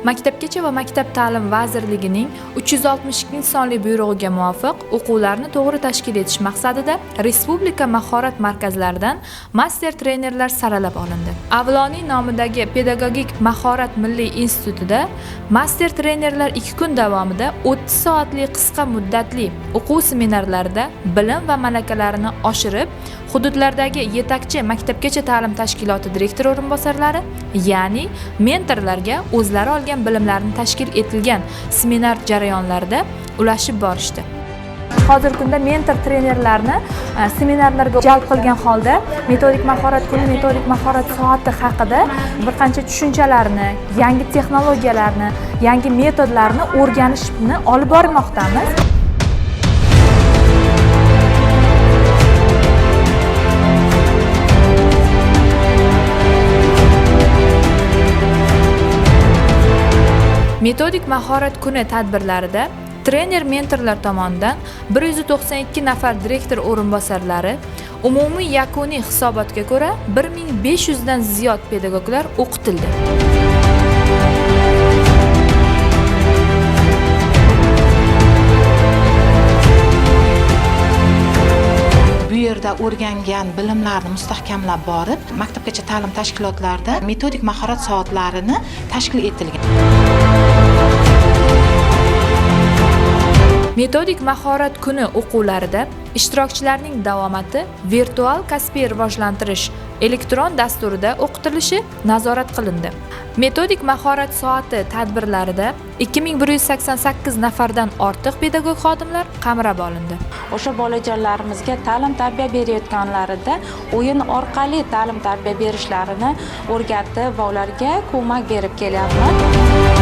Maktabgacha va maktab ta'lim vazirligining 362 sonli buyrug'iga muvofiq o'quvlarni to'g'ri tashkil etish maqsadida Respublika mahorat markazlaridan master trenerlar saralab olindi. Avloniy nomidagi Pedagogik mahorat milliy institutida master trenerlar 2 kun davomida 30 soatli qisqa muddatli o'quv seminarlarida bilim va malakalarini oshirib, hududlardagi yetakchi maktabgacha ta'lim tashkiloti direktor o'rinbosarlari, ya'ni mentorlarga o'zlari olgan bilimlarini tashkil etilgan seminar jarayonlarida ulashib borishdi. Hozirgi kunda mentor trenerlarni seminarlarga jalb qilgan holda metodik mahorat kuni, metodik mahorat soati haqida bir qancha tushunchalarni, yangi texnologiyalarni, yangi metodlarni o'rganishni olib bormoqdamiz. Metodik mahorat kuni tadbirlarida trener-mentorlar tomonidan 192 nafar direktor o'rinbosarlari, umumiy yakuniy hisobotga ko'ra 1500 dan ziyod pedagoglar o'qitildi. Bu yerda o'rgangan bilimlarni mustahkamlab borib, maktabgacha ta'lim tashkilotlarida metodik mahorat soatlarini tashkil etilgan. Metodik mahorat kuni o'quvlarida ishtirokchilarning davomati virtual kasbiy rivojlantirish elektron dasturida o'qitilishi nazorat qilindi. Metodik mahorat soati tadbirlarida 2188 nafardan ortiq pedagog xodimlar qamrab olindi. O'sha bolajonlarimizga ta'lim-tarbiya berayotganlarida o'yin orqali ta'lim-tarbiya berishlarini o'rgatib va ularga ko'mak berib kelyapman.